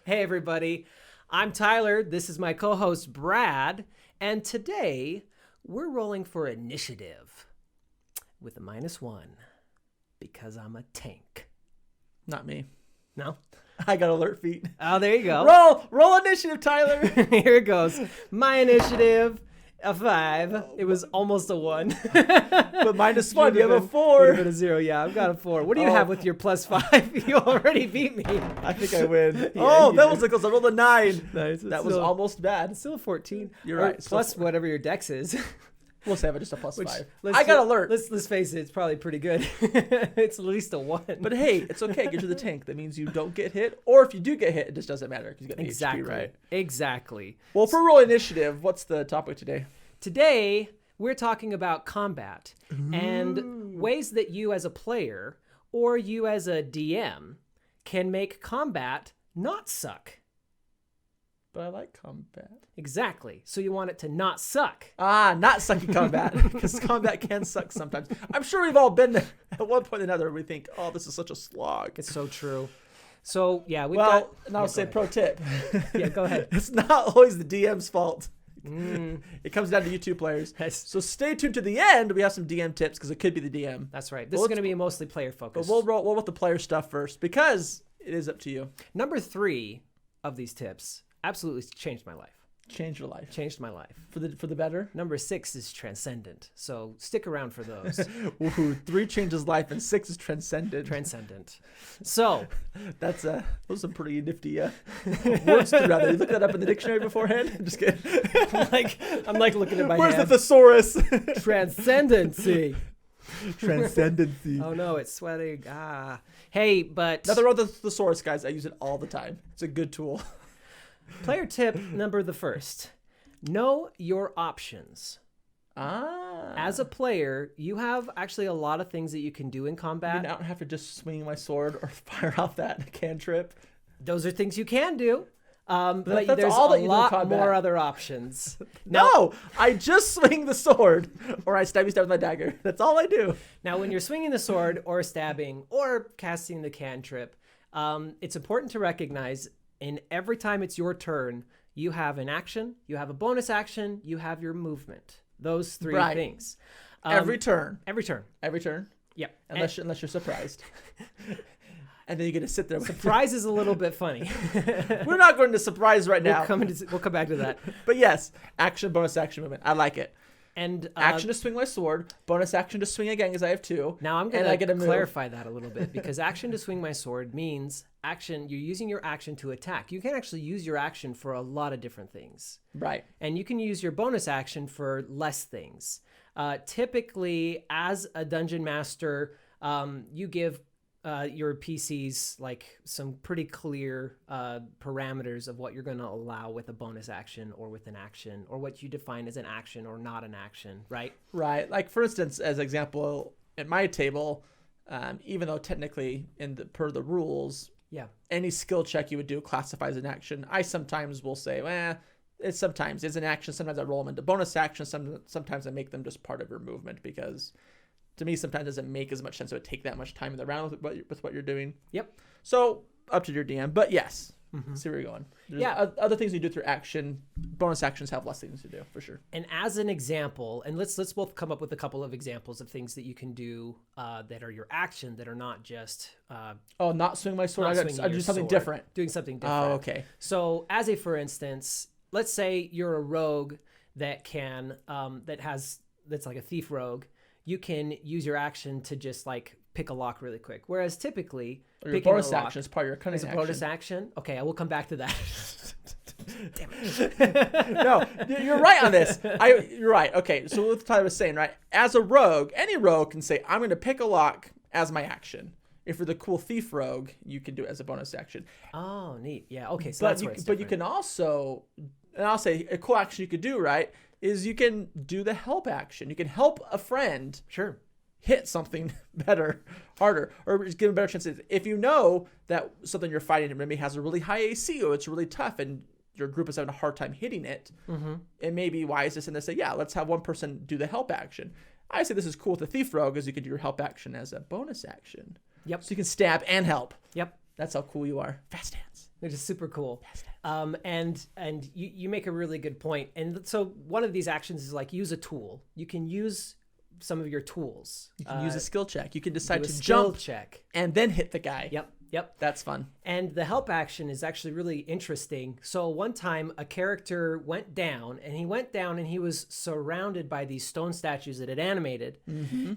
Hey, everybody. I'm Tyler. This is my co-host, Brad. And today, we're rolling for initiative with a -1 because I'm a tank. Not me. No? I got alert feet. Oh, there you go. Roll initiative, Tyler. Here it goes. My initiative, a 5. It was almost a 1. But -1, you have a 4. Would have been a 0. Yeah, I've got a 4. What do you have with your +5? You already beat me. I think I win. Yeah, that was close. I rolled a 9. Nice. That was almost bad. It's still a 14. You're right. Plus whatever your dex is. We'll say just a +5. Let's I got alert. Let's face it, it's probably pretty good. It's at least a 1. But hey, it's okay. It gives you the tank. That means you don't get hit. Or if you do get hit, it just doesn't matter because you got the exactly. HP, right? Exactly. Well, for roll initiative, what's the topic today? Today, we're talking about combat and ways that you as a player or you as a DM can make combat not suck. But I like combat. Exactly. So you want it to not suck. Not sucky combat. Because combat can suck sometimes. I'm sure we've all been there at one point or another. We think, oh, this is such a slog. It's so true. So, yeah, I'll say pro tip. Yeah, go ahead. It's not always the DM's fault. It comes down to you two players. So stay tuned to the end. We have some DM tips because it could be the DM. That's right. This is going to be mostly player focused. But we'll roll with the player stuff first because it is up to you. Number 3 of these tips absolutely changed my life. Changed your life. Changed my life. For the better? Number 6 is transcendent. So stick around for those. Ooh, 3 changes life and 6 is transcendent. Transcendent. So those are some pretty nifty words to rather. You looked that up in the dictionary beforehand? I'm just kidding. I'm like looking at my Where's hand. the thesaurus? Transcendency. Transcendency. Oh no, it's sweating. Hey, but nothing wrong with the thesaurus, guys. I use it all the time. It's a good tool. Player tip number the 1st. Know your options. As a player, you have actually a lot of things that you can do in combat. I don't have to just swing my sword or fire off that cantrip. Those are things you can do. But that's there's all a that you do in lot combat. more other options. No, I just swing the sword or I stab with my dagger. That's all I do. Now, when you're swinging the sword or stabbing or casting the cantrip, it's important to recognize in every time it's your turn, you have an action, you have a bonus action, you have your movement. Those 3 things. Every turn. Every turn. Yep. Unless you're surprised. And then you get to sit there. Surprise is a little bit funny. We're not going to surprise right now. We'll come back to that. But yes, action, bonus action, movement. I like it. And action to swing my sword, bonus action to swing again because I have 2. Now I'm going to clarify that a little bit because action to swing my sword means you're using your action to attack. You can actually use your action for a lot of different things. Right. And you can use your bonus action for less things. Typically, as a dungeon master, you give your PCs like some pretty clear parameters of what you're going to allow with a bonus action or with an action or what you define as an action or not an action, right? Right. Like for instance, as example, at my table, even though technically per the rules, any skill check you would do classifies an action. I sometimes will say, it's an action. Sometimes I roll them into bonus action. Sometimes I make them just part of your movement because to me, sometimes it doesn't make as much sense. It would take that much time in the round with what you're doing. Yep. So up to your DM, but yes, see where you're going. There's other things you do through action. Bonus actions have less things to do for sure. And as an example, and let's both come up with a couple of examples of things that you can do that are your action that are not just not swing my sword. I do something different. Doing something different. Oh, okay. So for instance, let's say you're a rogue that that's like a thief rogue. You can use your action to just like pick a lock really quick. Whereas typically, your bonus action is part of your cunning action. Bonus action? Okay, I will come back to that. Damn it. No, you're right on this. You're right. Okay, so what Tyler was saying, right? As a rogue, any rogue can say, I'm going to pick a lock as my action. If you're the cool thief rogue, you can do it as a bonus action. Oh, neat. Yeah, okay, so that's where it's different. But you can also, and I'll say a cool action you could do, right, is you can do the help action. You can help a friend hit something better, harder, or just give them better chances. If you know that something you're fighting maybe has a really high AC or it's really tough and your group is having a hard time hitting it, it may be wise to say, yeah, let's have one person do the help action. I say this is cool with the thief rogue, is you could do your help action as a bonus action. Yep. So you can stab and help. Yep. That's how cool you are. Fast hands. Which is super cool. Fast hands. And you make a really good point. And so one of these actions is like use a tool. You can use some of your tools. You can use a skill check. You can decide to skill jump check and then hit the guy. Yep. That's fun. And the help action is actually really interesting. So one time a character went down and he was surrounded by these stone statues that had animated.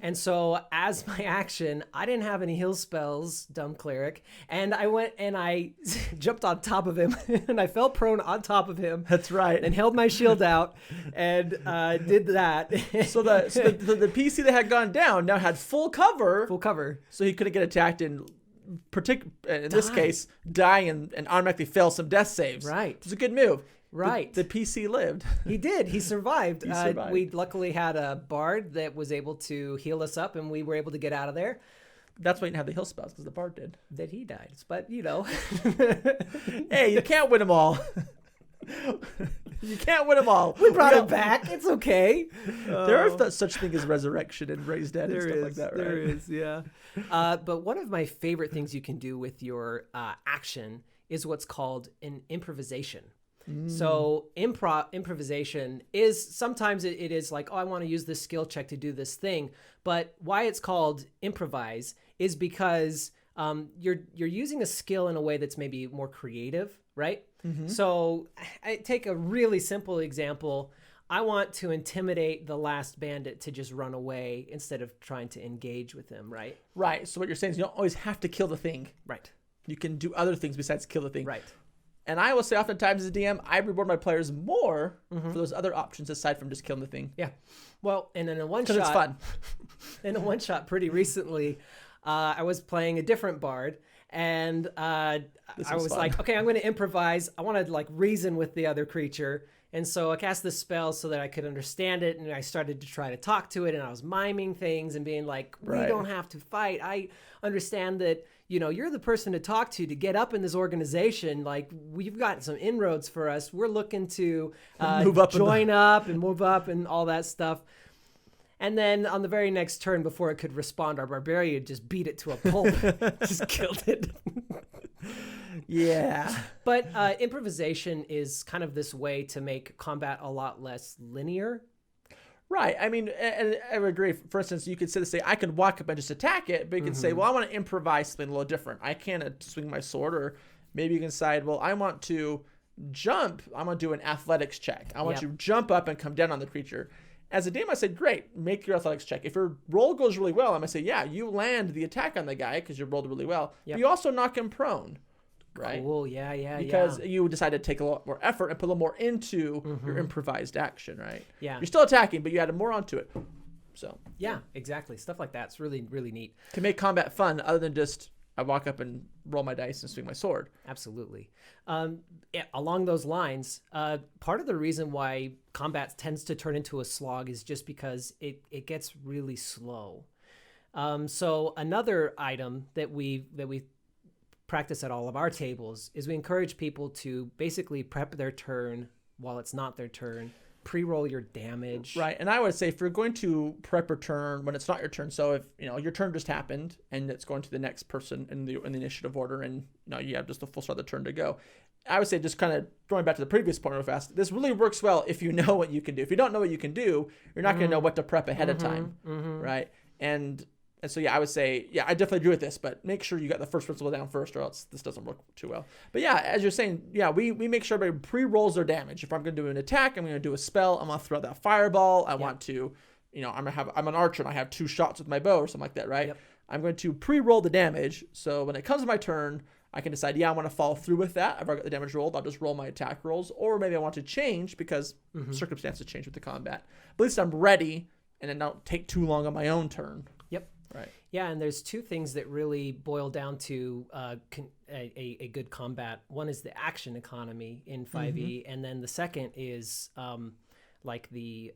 And so as my action, I didn't have any heal spells, dumb cleric. And I went and I jumped on top of him and I fell prone on top of him. That's right. And held my shield out and did that. So the PC that had gone down now had full cover. Full cover. So he couldn't get attacked and in this case, die and automatically fail some death saves. Right. It was a good move. Right. The PC lived. He did. He survived. He survived. We luckily had a bard that was able to heal us up, and we were able to get out of there. That's why you didn't have the heal spells, because the bard did. That he died. But, you know. Hey, you can't win them all. You can't win them all. We brought him back. It's okay. There are such thing as resurrection and raised dead and stuff like that, right? There is, yeah. But one of my favorite things you can do with your action is what's called an improvisation. So improvisation is sometimes it is like, oh, I want to use this skill check to do this thing. But why it's called improvise is because you're using a skill in a way that's maybe more creative, right? So I take a really simple example. I want to intimidate the last bandit to just run away instead of trying to engage with him, right? Right. So what you're saying is you don't always have to kill the thing. Right. You can do other things besides kill the thing. Right. And I will say oftentimes as a DM, I reward my players more for those other options aside from just killing the thing. Yeah. Well, and in a one shot, because it's fun. In a one shot pretty recently, I was playing a different bard, and I was fun. like, okay, I'm going to improvise. I want to like reason with the other creature. And so I cast this spell so that I could understand it, and I started to try to talk to it, and I was miming things and being like, we don't have to fight. I understand that, you know, you're the person to talk to get up in this organization. Like, we've got some inroads for us. We're looking to move up, join up and move up and all that stuff. And then on the very next turn, before it could respond, our barbarian just beat it to a pulp, just killed it. Yeah. But improvisation is kind of this way to make combat a lot less linear. Right. I mean, and I would agree. For instance, you could say, I can walk up and just attack it, but you can say, well, I want to improvise something a little different. I can't swing my sword, or maybe you can decide, well, I want to jump. I'm going to do an athletics check. I want you to jump up and come down on the creature. As a DM, I said, great, make your athletics check. If your roll goes really well, I'm going to say, yeah, you land the attack on the guy because you rolled really well. Yep. But you also knock him prone. Right. Cool. Yeah. Because you decided to take a lot more effort and put a little more into your improvised action, right? Yeah. You're still attacking, but you added more onto it. So. Yeah, exactly. Stuff like that's really, really neat. To make combat fun, other than just I walk up and roll my dice and swing my sword. Absolutely. Along those lines, part of the reason why combat tends to turn into a slog is just because it gets really slow. So another item that we practice at all of our tables is we encourage people to basically prep their turn while it's not their turn. Pre-roll your damage. Right. And I would say if you're going to prep your turn when it's not your turn, so if your turn just happened and it's going to the next person in the initiative order, and you have just a full start of the turn to go, I would say, just kind of going back to the previous point real fast, this really works well if you know what you can do. If you don't know what you can do, you're not going to know what to prep ahead of time. Right. And so, I would say, I definitely agree with this, but make sure you got the first principle down first, or else this doesn't work too well. But as you're saying, we make sure everybody pre-rolls their damage. If I'm going to do an attack, I'm going to do a spell, I'm going to throw out that fireball. I want to, I'm an archer and I have 2 shots with my bow or something like that, right? Yep. I'm going to pre-roll the damage. So when it comes to my turn, I can decide, I want to follow through with that. I've already got the damage rolled. I'll just roll my attack rolls. Or maybe I want to change because circumstances change with the combat. But at least I'm ready, and then don't take too long on my own turn. Yep. Right. Yeah, and there's 2 things that really boil down to a good combat. One is the action economy in 5e, and then the second is like the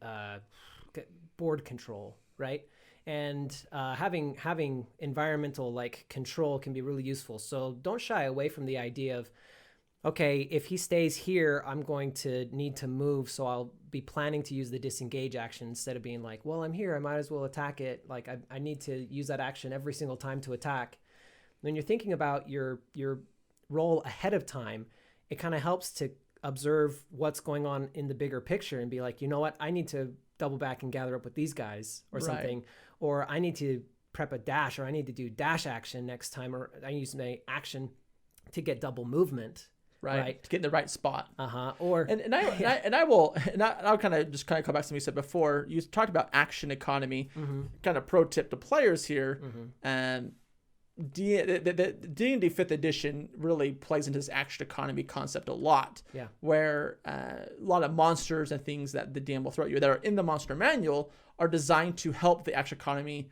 board control, right? And having environmental like control can be really useful. So don't shy away from the idea of, okay, if he stays here, I'm going to need to move, so I'll be planning to use the disengage action instead of being like, well, I'm here, I might as well attack it. Like, I need to use that action every single time to attack. when you're thinking about your role ahead of time, it kind of helps to observe what's going on in the bigger picture and be like, you know what, I need to double back and gather up with these guys or something, or I need to prep a dash, or I need to do dash action next time, or I use my action to get double movement. Right. To get in the right spot. Or I'll kind of come back to something you said before. You talked about action economy. Kind of pro tip to players here. And the D&D 5th edition really plays into this action economy concept a lot. Yeah. Where a lot of monsters and things that the DM will throw at you that are in the monster manual are designed to help the action economy,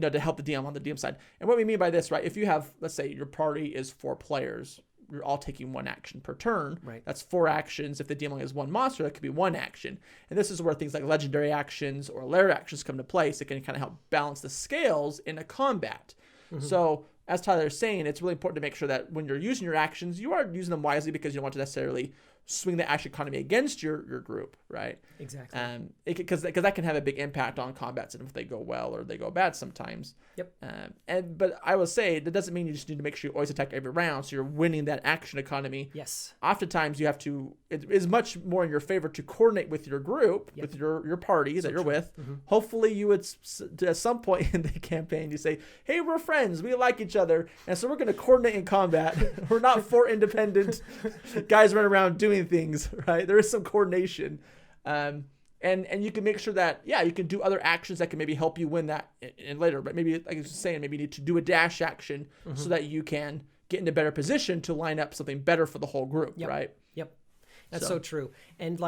to help the DM on the DM side. And what we mean by this, right? If you have, let's say your party is 4 players, you're all taking 1 action per turn. Right. That's 4 actions. If the DM only has 1 monster, that could be 1 action. And this is where things like legendary actions or lair actions come to place. It can kind of help balance the scales in a combat. So as Tyler's saying, it's really important to make sure that when you're using your actions, you are using them wisely, because you don't want to necessarily swing the action economy against your group, right? Exactly. Because that can have a big impact on combats, and if they go well or they go bad sometimes. Yep. But I will say that doesn't mean you just need to make sure you always attack every round, so you're winning that action economy. Yes. Oftentimes you have to. It is much more in your favor to coordinate with your group, with your party that you're with. Hopefully, you would at some point in the campaign you say, "Hey, we're friends. We like each other, and so we're going to coordinate in combat. We're not 4 independent guys running around doing things, right? There is some coordination." And you can make sure that, you can do other actions that can maybe help you win that in later. But maybe, like I was saying, maybe you need to do a dash action so that you can get in a better position to line up something better for the whole group, right? Yep. That's so true. And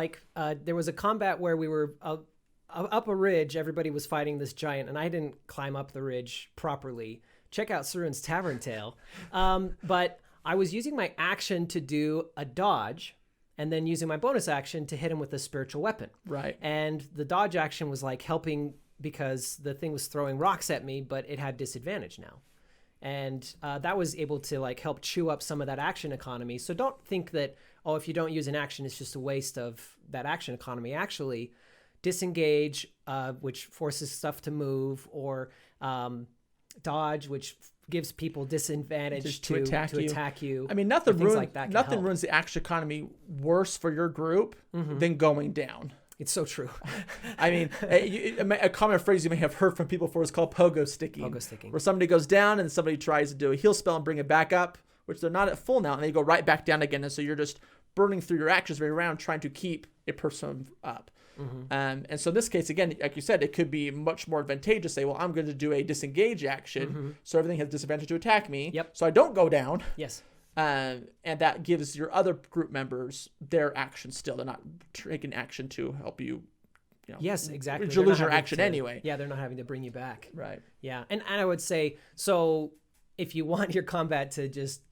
there was a combat where we were up a ridge. Everybody was fighting this giant, and I didn't climb up the ridge properly. Check out Surin's Tavern Tale. But I was using my action to do a dodge, and then using my bonus action to hit him with a spiritual weapon. Right. And the dodge action was helping, because the thing was throwing rocks at me, but it had disadvantage now. And that was able to help chew up some of that action economy. So don't think that, if you don't use an action, it's just a waste of that action economy. Actually, disengage, which forces stuff to move, or dodge, which gives people disadvantage to attack you. I mean, nothing ruins the action economy worse for your group than going down. It's so true. I mean, a common phrase you may have heard from people before is called pogo sticking. Pogo sticking. Where somebody goes down and somebody tries to do a heal spell and bring it back up, which they're not at full now, and they go right back down again. And so you're just burning through your actions every round trying to keep a person up. And so in this case, again, like you said, it could be much more advantageous to say, well, I'm going to do a disengage action, so everything has disadvantage to attack me, Yep. so I don't go down. Yes. And that gives your other group members their action still. They're not taking action to help you. Yes, exactly. You lose your action anyway. Yeah, they're not having to bring you back. Right. Yeah, and I would say, so if you want your combat to just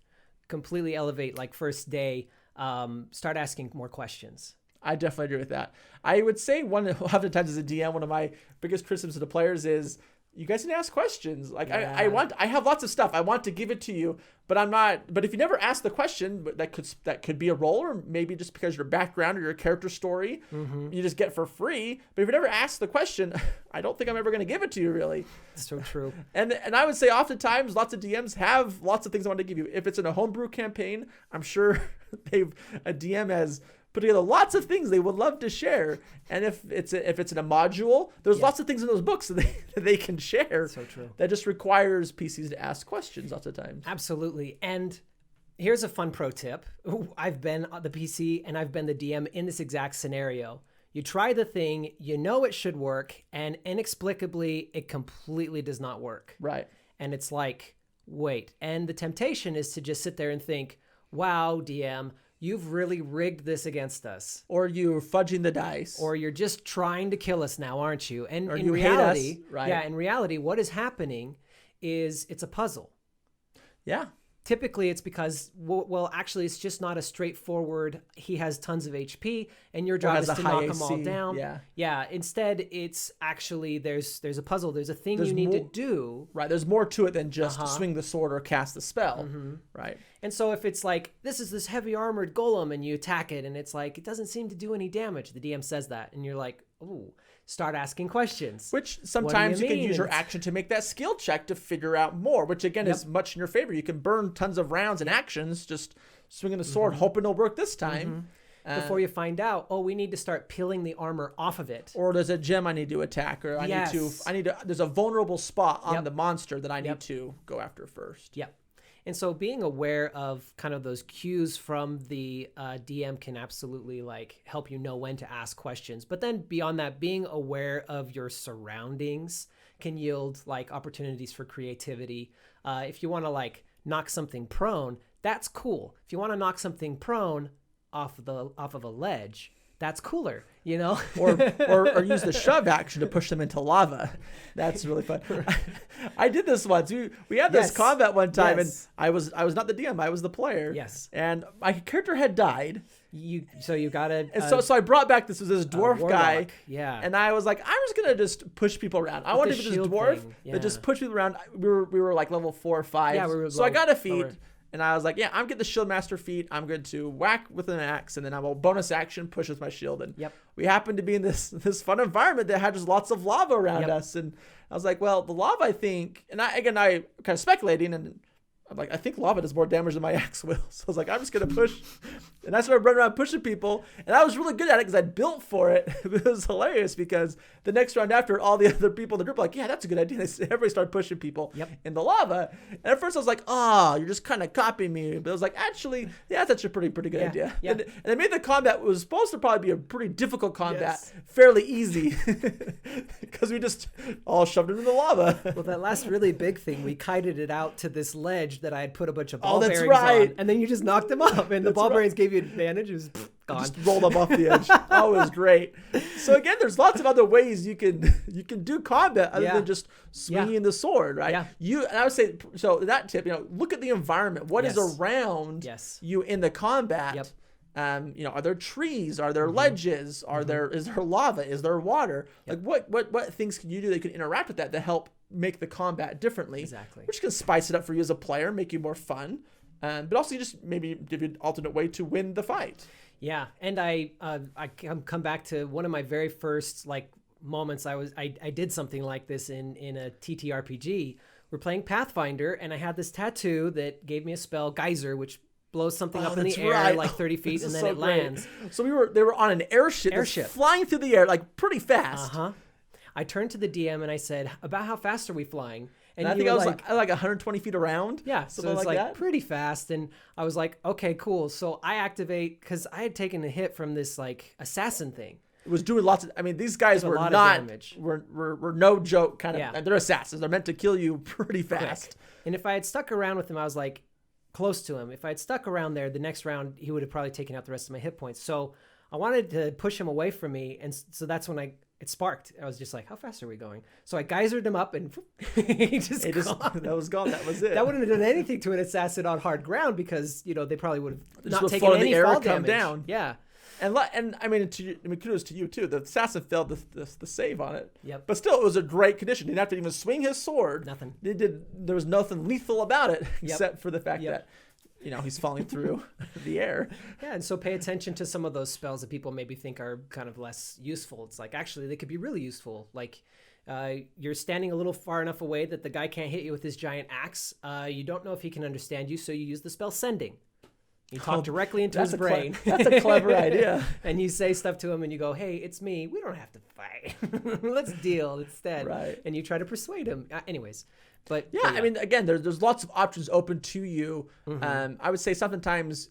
completely elevate, first day, start asking more questions. I definitely agree with that. I would say oftentimes as a DM, one of my biggest criticisms of the players is you guys need to ask questions. I have lots of stuff. I want to give it to you, but I'm not. But if you never ask the question, that could be a role, or maybe just because your background or your character story, you just get for free. But if you never ask the question, I don't think I'm ever going to give it to you, really. So true. And I would say oftentimes lots of DMs have lots of things I want to give you. If it's in a homebrew campaign, I'm sure a DM has put together lots of things they would love to share. And if it's in a module, there's lots of things in those books that they can share. So true. That just requires PCs to ask questions lots of times. Absolutely. And here's a fun pro tip. I've been the PC and I've been the DM in this exact scenario. You try the thing, you know it should work, and inexplicably it completely does not work. Right. And it's wait. And the temptation is to just sit there and think, wow, DM, you've really rigged this against us. Or you're fudging the dice. Or you're just trying to kill us now, aren't you? And in you reality, hate us, right? Yeah, in reality, what is happening is it's a puzzle. Yeah. Typically, it's because, actually, it's just not a straightforward, he has tons of HP, and your job is to knock them all down. Yeah. Instead, it's actually, there's a puzzle. There's a thing you need to do. Right. There's more to it than just swing the sword or cast the spell. Right. And so if it's this heavy armored golem, and you attack it, and it's it doesn't seem to do any damage. The DM says that, and you're like, ooh. start asking questions. Which sometimes you can use your And action to make that skill check to figure out more, which again Yep. is much in your favor. You can burn tons of rounds and actions just swinging the sword, hoping it'll work this time. before you find out, oh, we need to start peeling the armor off of it. Or there's a gem I need to attack, or I need to, there's a vulnerable spot on Yep. the monster that I need to go after first. Yep. And so being aware of kind of those cues from the DM can absolutely like help you know when to ask questions. But then beyond that, being aware of your surroundings can yield like opportunities for creativity. If you want to like knock something prone, that's cool. If you want to knock something prone off of a ledge, that's cooler, you know? or use the shove action to push them into lava. That's really fun. I did this once. We had this combat one time, and I was not the DM. I was the player. Yes. And my character had died. So you gotta. And so I brought back this dwarf guy. Yeah. And I was like, I was gonna just push people around. I wanted to be this dwarf that just push people around. We were like level 4 or 5. Yeah, so I got a feat. And I was like, yeah, I'm getting the shield master feat. I'm going to whack with an axe, and then I will bonus action push with my shield. And we happened to be in this fun environment that had just lots of lava around us. And I was like, well, the lava, I think, and I kind of speculating, and I'm like, I think lava does more damage than my axe will. So I was like, I'm just going to push. And I started running around pushing people. And I was really good at it because I built for it. It was hilarious because the next round after, all the other people in the group were like, yeah, that's a good idea. Everybody started pushing people in the lava. And at first I was like, oh, you're just kind of copying me. But I was like, actually, yeah, that's a pretty good idea. Yeah. And I made the combat, was supposed to probably be a pretty difficult combat, fairly easy. Because we just all shoved it in the lava. Well, that last really big thing, we kited it out to this ledge that I had put a bunch of ball that's bearings right. on, and then you just knocked them up, and the ball bearings gave you advantage. It was gone. Just rolled up off the edge. Oh, it was great. So again, there's lots of other ways you can do combat other than just swinging the sword, right? Yeah. And I would say, so that tip, look at the environment. What is around you in the combat? Yep. Are there trees? Are there ledges? Is there lava? Is there water? Like what things can you do that can interact with that to help make the combat differently? Exactly. Which can spice it up for you as a player, make you more fun, but also just maybe give you an alternate way to win the fight. Yeah, and I come back to one of my very first like moments. I did something like this in a TTRPG. We're playing Pathfinder, and I had this tattoo that gave me a spell, Geyser, which blows something up in the air like 30 feet, and then it lands. So they were on an airship flying through the air like pretty fast. I turned to the DM and I said, about how fast are we flying? And I think I was like 120 feet around. Yeah, so it's like pretty fast. And I was like, okay, cool. So I activate, because I had taken a hit from this like assassin thing. It was doing lots of, these guys were not, were no joke kind of, they're assassins. They're meant to kill you pretty fast. Quick. And if I had stuck around with him, I was like close to him. If I had stuck around there, the next round, he would have probably taken out the rest of my hit points. So I wanted to push him away from me. And so that's when it sparked. I was just like, how fast are we going? So I geysered him up, and he just gone. That was gone. That was it. That wouldn't have done anything to an assassin on hard ground, because they probably would have not taken any fall damage. Down. Yeah. And kudos to you too. The assassin failed the save on it. Yep. But still, it was a great condition. He didn't have to even swing his sword. Nothing. There was nothing lethal about it except for the fact that he's falling through the air. Yeah, and so pay attention to some of those spells that people maybe think are kind of less useful. It's like, actually, they could be really useful. Like, you're standing a little far enough away that the guy can't hit you with his giant axe. You don't know if he can understand you, so you use the spell Sending. You talk directly into his brain. That's a clever idea. And you say stuff to him, and you go, hey, it's me. We don't have to fight. Let's deal instead. Right. And you try to persuade him. Anyways. But I mean, again, there's lots of options open to you. I would say sometimes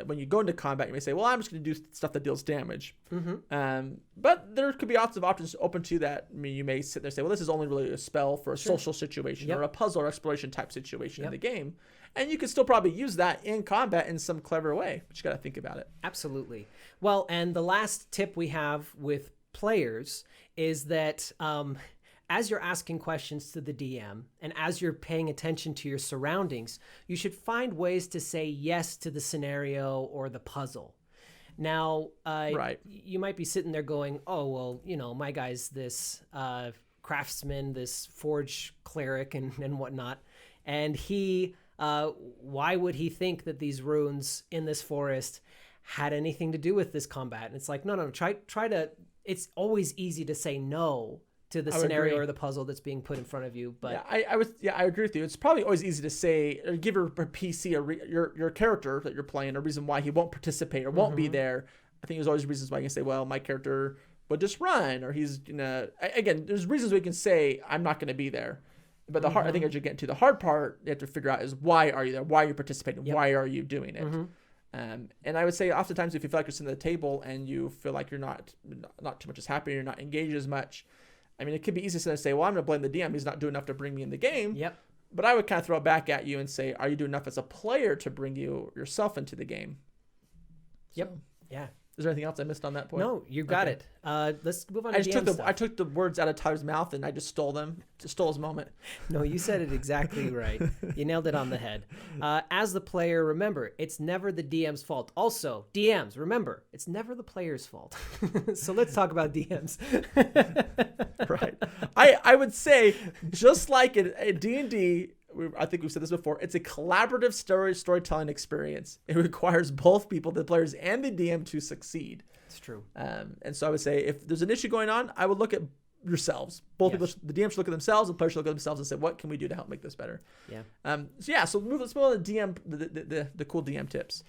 when you go into combat, you may say, well, I'm just going to do stuff that deals damage. But there could be lots of options open to that. I mean, you may sit there and say, well, this is only really a spell for a social situation or a puzzle or exploration type situation in the game. And you could still probably use that in combat in some clever way, but you got to think about it. Absolutely. Well, and the last tip we have with players is that as you're asking questions to the DM and as you're paying attention to your surroundings, you should find ways to say yes to the scenario or the puzzle. Now, you might be sitting there going, oh, well, my guy's this craftsman, this forge cleric and whatnot, and he... why would he think that these runes in this forest had anything to do with this combat. And it's like, no, try to, it's always easy to say no to the scenario or the puzzle that's being put in front of you. But I agree with you. It's probably always easy to say, or give your PC, your character that you're playing, a reason why he won't participate or won't be there. I think there's always reasons why you can say, well, my character would just run, or he's gonna, again, there's reasons we can say, I'm not going to be there. But the hard, I think as you get into the hard part, you have to figure out is, why are you there? Why are you participating? Why are you doing it? And I would say oftentimes if you feel like you're sitting at the table and you feel like you're not too much is happening, you're not engaged as much, I mean, it could be easy to say, well, I'm going to blame the DM. He's not doing enough to bring me in the game. But I would kind of throw it back at you and say, are you doing enough as a player to bring yourself into the game? So, yeah. Is there anything else I missed on that point? No, you got it. Let's move on to DM stuff. I took the words out of Tyler's mouth and I just stole them. Just stole his moment. No, you said it exactly right. You nailed it on the head. As the player, remember, it's never the DM's fault. Also, DMs, remember, it's never the player's fault. So let's talk about DMs. Right. I would say, just like in D&D, I think we've said this before, it's a collaborative storytelling experience. It requires both people, the players and the DM, to succeed. It's true. And so I would say, if there's an issue going on, I would look at yourselves. Both people, the DM should look at themselves, and players should look at themselves and say, what can we do to help make this better? So let's move on to DM, the cool DM tips.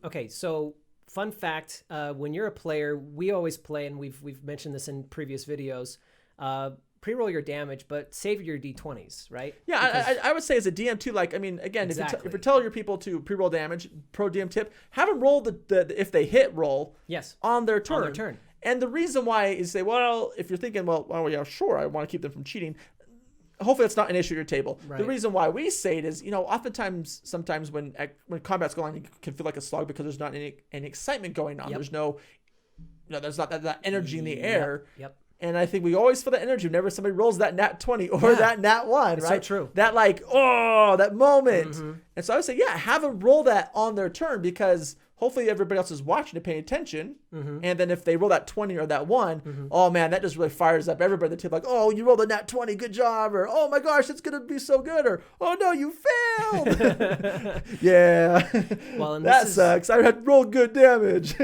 Okay, so fun fact, when you're a player, we always play, and we've mentioned this in previous videos, pre-roll your damage, but save your d20s, right? I would say as a DM too, like, I mean, again, if you're telling your people to pre-roll damage, pro DM tip, have them roll the if they hit roll on their turn. And the reason why is say, well, if you're thinking, sure, I want to keep them from cheating. Hopefully that's not an issue at your table. Right. The reason why we say it is, oftentimes, sometimes when combat's going on, you can feel like a slog because there's not any excitement going on. There's no, there's not that energy in the air. And I think we always feel that energy whenever somebody rolls that nat 20 or that nat 1, it's right? So true. That that moment. And so I would say, have them roll that on their turn, because hopefully everybody else is watching and paying attention. And then if they roll that 20 or that 1, oh man, that just really fires up everybody at the table. Like, oh, you rolled a nat 20, good job. Or, oh my gosh, it's going to be so good. Or, oh no, you failed. Well, that sucks. I had rolled good damage.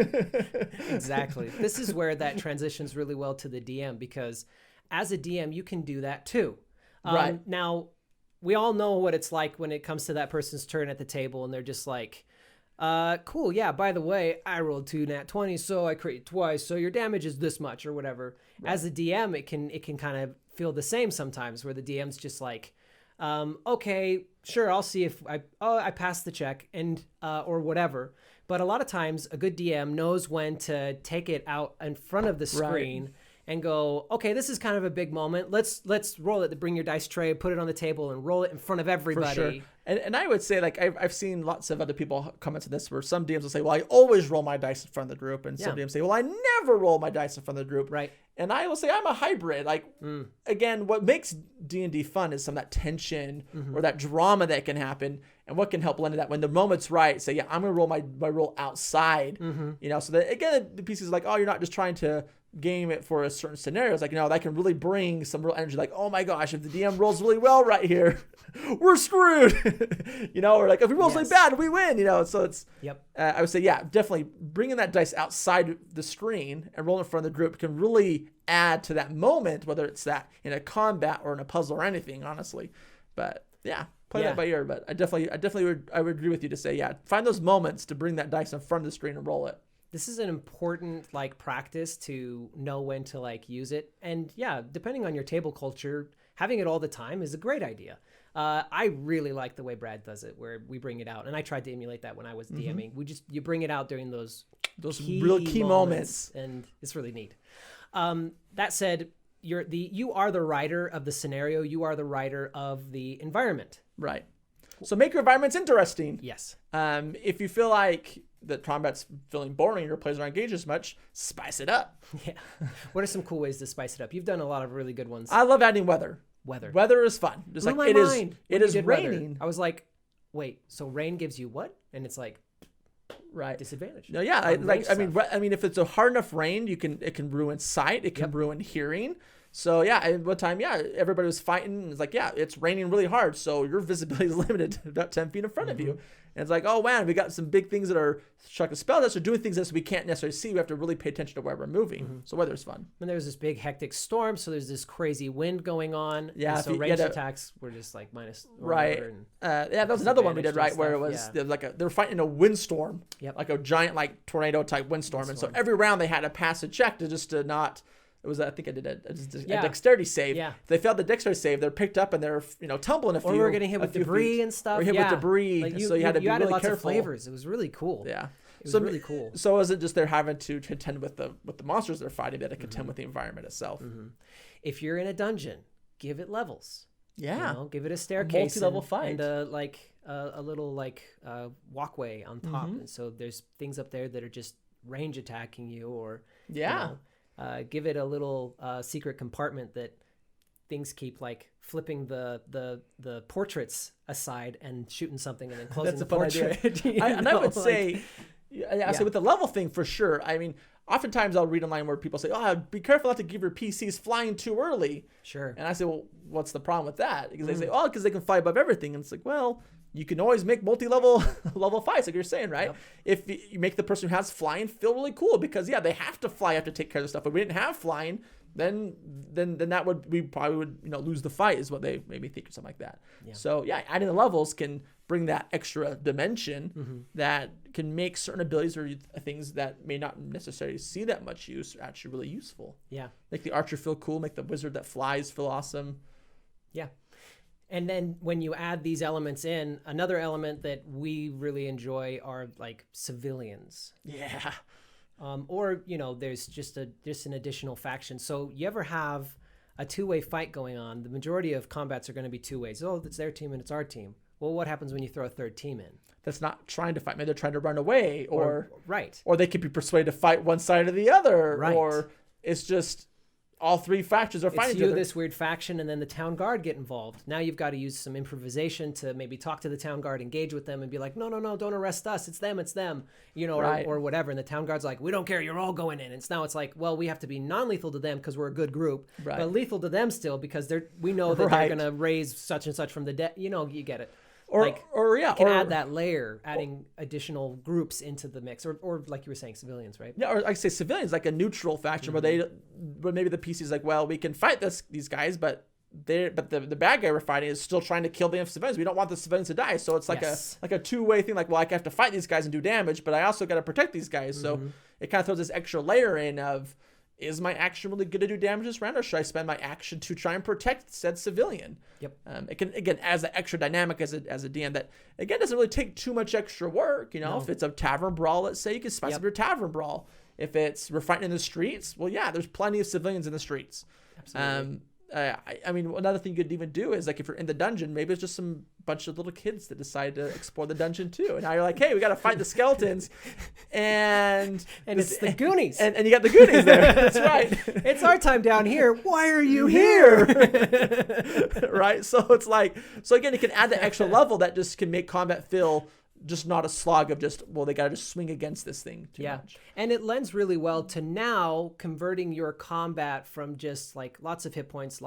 Exactly. This is where that transitions really well to the DM, because as a DM, you can do that too. Right. Now, we all know what it's like when it comes to that person's turn at the table and they're just like, cool, yeah, by the way, I rolled 2 nat 20, so I crit twice, so your damage is this much or whatever. Right. As a DM, it can kind of feel the same sometimes, where the DM's just like, okay, sure, I'll see if I passed the check and or whatever. But a lot of times a good DM knows when to take it out in front of the screen and go, okay, this is kind of a big moment. Let's roll it. Bring your dice tray, put it on the table, and roll it in front of everybody. For sure. And I would say, like, I've seen lots of other people comment to this, where some DMs will say, well, I always roll my dice in front of the group. And some DMs say, well, I never roll my dice in front of the group. Right. And I will say I'm a hybrid. Like, again, what makes D&D fun is some of that tension or that drama that can happen. And what can help blend that when the moment's right, say, I'm going to roll my roll outside. So that, again, the piece is like, oh, you're not just trying to game it for a certain scenario. It's like, that can really bring some real energy. Like, oh my gosh, if the DM rolls really well right here, we're screwed. Or like, if he rolls really bad, we win. So it's, I would say, definitely bringing that dice outside the screen and rolling in front of the group can really add to that moment, whether it's that in a combat or in a puzzle or anything, honestly. But play that by ear. But I definitely would agree with you to say, find those moments to bring that dice in front of the screen and roll it. This is an important practice to know when to use it. And depending on your table culture, having it all the time is a great idea. I really like the way Brad does it, where we bring it out. And I tried to emulate that when I was DMing. You bring it out during those real key moments. And it's really neat. That said, you are the writer of the scenario. You are the writer of the environment. Right. So make your environments interesting. Yes. If you feel like the combat's feeling boring, your players aren't engaged as much, spice it up. Yeah. What are some cool ways to spice it up? You've done a lot of really good ones. I love adding weather. Weather is fun. Just like it is raining. Weather. I was like, wait, so rain gives you what? And it's like, disadvantage. No, I mean, if it's a hard enough rain, it can ruin sight, it can ruin hearing. So yeah, at one time, everybody was fighting. It's like, it's raining really hard, so your visibility is limited to about 10 feet in front of you. And it's like, oh man, we got some big things that are trying to spell us or doing things that we can't necessarily see. We have to really pay attention to where we're moving. So weather's fun. And there was this big hectic storm, so there's this crazy wind going on. Yeah. And so ranged attacks were just like minus. Right. That was another one we did, right, where it was there was like they were fighting a windstorm, like a giant like tornado type windstorm, and so every round they had to pass a check to not. It was, I think I did a dexterity save. Yeah. If they failed the dexterity save, they're picked up and they're, tumbling a few. Or we were getting hit with debris and stuff. Or hit with debris. Like so you had to be really lots careful. Of flavors. It was really cool. Yeah. It was really cool. So is it just they're having to contend with the monsters they're fighting, they had to contend with the environment itself. If you're in a dungeon, give it levels. Yeah. Give it a staircase. Multi-level fight. And a little walkway on top. And so there's things up there that are just range attacking you or give it a little secret compartment that things keep like flipping the portraits aside and shooting something and then closing the portrait. I would say, so with the level thing for sure. I mean, oftentimes I'll read online where people say, "Oh, be careful not to give your PCs flying too early." Sure. And I say, "Well, what's the problem with that?" Because they say, "Oh, because they can fly above everything." And it's like, well, you can always make multi-level level fights, like you're saying, right? Yep. If you make the person who has flying feel really cool, because they have to fly, have to take care of the stuff. If we didn't have flying, then that would we probably would lose the fight, is what they made me think, or something like that. Yeah. So adding the levels can bring that extra dimension that can make certain abilities or things that may not necessarily see that much use are actually really useful. Yeah, make the archer feel cool, make the wizard that flies feel awesome. Yeah. And then when you add these elements in, another element that we really enjoy are like civilians. Yeah. Or there's just an additional faction. So you ever have a two-way fight going on? The majority of combats are going to be two ways. Oh, it's their team and it's our team. Well, what happens when you throw a third team in? That's not trying to fight. Maybe they're trying to run away, or they could be persuaded to fight one side or the other, right. Or it's just all three factions are fighting each other. This weird faction, and then the town guard get involved. Now you've got to use some improvisation to maybe talk to the town guard, engage with them, and be like, no, don't arrest us. It's them, right. or whatever. And the town guard's like, we don't care. You're all going in. And it's like, well, we have to be non-lethal to them because we're a good group, right. But lethal to them still because we know that they're going to raise such and such from the dead. You get it. You can add that layer, adding additional groups into the mix, or like you were saying, civilians, right? Yeah, or I say civilians, like a neutral faction where maybe the PC's like, well, we can fight these guys, but the bad guy we're fighting is still trying to kill the civilians. We don't want the civilians to die, so it's like a two-way thing. Like, well, I have to fight these guys and do damage, but I also got to protect these guys. So it kind of throws this extra layer in of, is my action really good to do damage this round, or should I spend my action to try and protect said civilian? Yep. It can, again, as that extra dynamic as a DM that, again, doesn't really take too much extra work. No. If it's a tavern brawl, let's say, you can spice up your tavern brawl. If we're fighting in the streets, well, there's plenty of civilians in the streets. Absolutely. I mean, another thing you could even do is, like, if you're in the dungeon, maybe it's just some bunch of little kids that decide to explore the dungeon too. And now you're like, hey, we got to fight the skeletons. And it's the Goonies. And you got the Goonies there. That's right. It's our time down here. Why are you here? Right? So it's like, again, it can add the extra level that just can make combat feel just not a slog of just, well, they got to just swing against this thing too much. And it lends really well to now converting your combat from just like lots of hit points,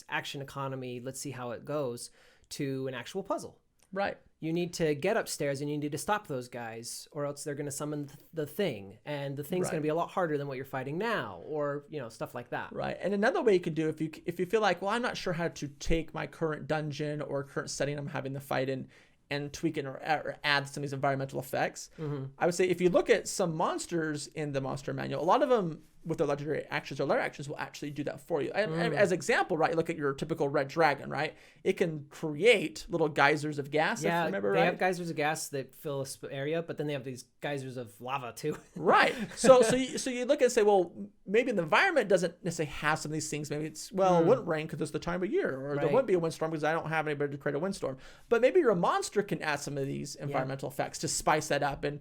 action economy, let's see how it goes, to an actual puzzle. Right. You need to get upstairs and you need to stop those guys, or else they're going to summon the thing, and the thing's going to be a lot harder than what you're fighting now, or stuff like that. Right. And another way you can do, if you feel like, well, I'm not sure how to take my current dungeon or current setting I'm having the fight in and tweak it or add some of these environmental effects. I would say if you look at some monsters in the monster manual, a lot of them with their legendary actions or lair actions will actually do that for you. As example, right, you look at your typical red dragon, right? It can create little geysers of gas, if I remember right. They have geysers of gas that fill a area, but then they have these geysers of lava too. Right. So you look and say, well, maybe the environment doesn't necessarily have some of these things. Maybe it's, well, it wouldn't rain because it's the time of year, or there wouldn't be a windstorm because I don't have anybody to create a windstorm. But maybe your monster can add some of these environmental effects to spice that up. And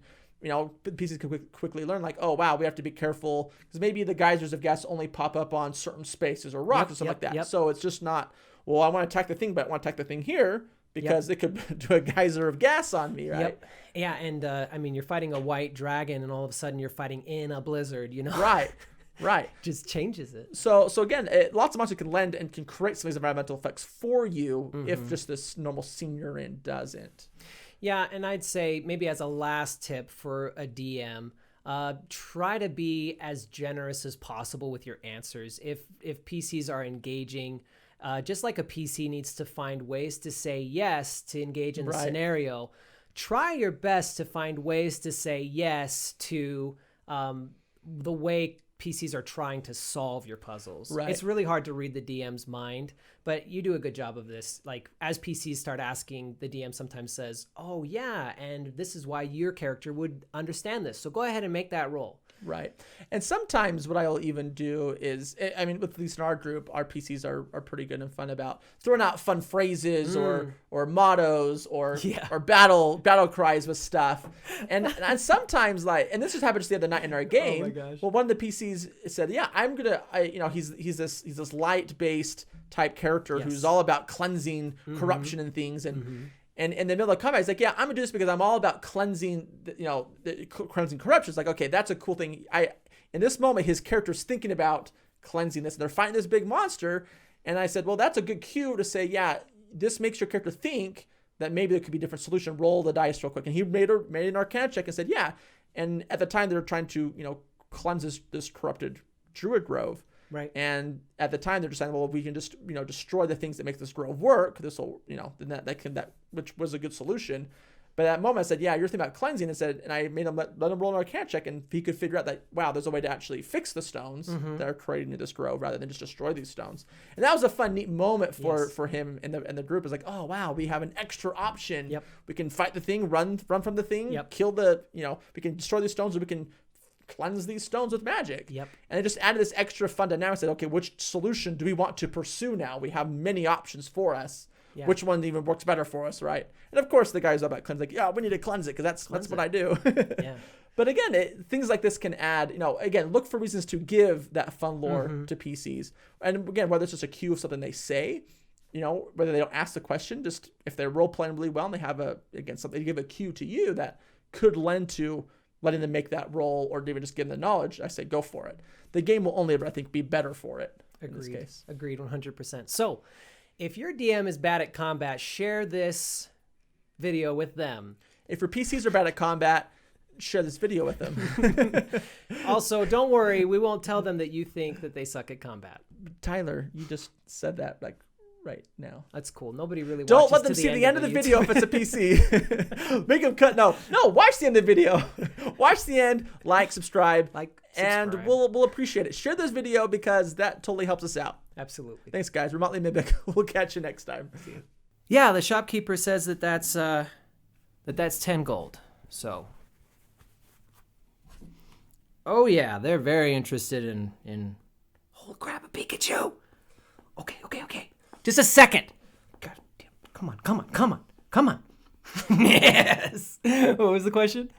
pieces can quickly learn, like, oh, wow, we have to be careful because maybe the geysers of gas only pop up on certain spaces or rocks or something like that. So it's just not, well, I want to attack the thing, but I want to attack the thing here because it could do a geyser of gas on me, right? Yeah, and I mean, you're fighting a white dragon and all of a sudden you're fighting in a blizzard, Right. Right. Just changes it. So again, lots of monsters can lend and can create some of these environmental effects for you if just this normal scene you're in doesn't. Yeah, and I'd say maybe as a last tip for a DM, try to be as generous as possible with your answers. If PCs are engaging, just like a PC needs to find ways to say yes to engage in the scenario, try your best to find ways to say yes to the way PCs are trying to solve your puzzles. Right. It's really hard to read the DM's mind, but you do a good job of this. Like, as PCs start asking, the DM sometimes says, oh yeah, and this is why your character would understand this. So go ahead and make that roll. Right. And sometimes what I'll even do is, I mean, at least in our group, our PCs are pretty good and fun about throwing out fun phrases or mottos or battle cries with stuff. And sometimes, like, and this just happened just the other night in our game. Oh my gosh. Well, one of the PCs said, yeah, he's this light-based type character who's all about cleansing corruption and things. And And in the middle of the combat, he's like, yeah, I'm gonna do this because I'm all about cleansing, cleansing corruption. It's like, okay, that's a cool thing. In this moment, his character's thinking about cleansing this, and they're fighting this big monster. And I said, well, that's a good cue to say, yeah, this makes your character think that maybe there could be a different solution. Roll the dice real quick. And he made an Arcana check and said, yeah. And at the time, they were trying to, cleanse this corrupted druid grove. Right. And at the time, they're deciding, well, if we can just, destroy the things that make this grove work, this will, then that which was a good solution. But at that moment, I said, yeah, you're thinking about cleansing. And I made him let him roll an Arcana check, and he could figure out that, wow, there's a way to actually fix the stones that are created in this grove rather than just destroy these stones. And that was a fun, neat moment for him and the group. Is like, oh wow, we have an extra option. Yep. We can fight the thing, run from the thing, Yep. kill the, we can destroy these stones, or we can cleanse these stones with magic. Yep. And it just added this extra fun dynamic. Said, okay, which solution do we want to pursue now? We have many options for us. Yeah. Which one even works better for us, right? And of course, the guy's all about cleanse, like, yeah, we need to cleanse it because that's what I do. Yeah. But again, things like this can add, again, look for reasons to give that fun lore to PCs. And again, whether it's just a cue of something they say, whether they don't ask the question, just if they're role playing really well and they have something to give a cue to you that could lend to letting them make that roll or even just give them the knowledge, I say go for it. The game will only ever, I think, be better for it. Agreed. In this case. Agreed, 100%. So, if your DM is bad at combat, share this video with them. If your PCs are bad at combat, share this video with them. Also, don't worry, we won't tell them that you think that they suck at combat. Tyler, you just said that right now. That's cool. Nobody really don't let them see the end of the video if it's a PC. Make them cut. No, watch the end of the video. Watch the end, subscribe, and we'll appreciate it. Share this video because that totally helps us out. Absolutely. Thanks, guys. Remotely Mimic. We'll catch you next time. Yeah, the shopkeeper says that's 10 gold. So, oh yeah, they're very interested in. Holy crap, a Pikachu! Okay. Just a second. God damn. Come on. Yes. What was the question?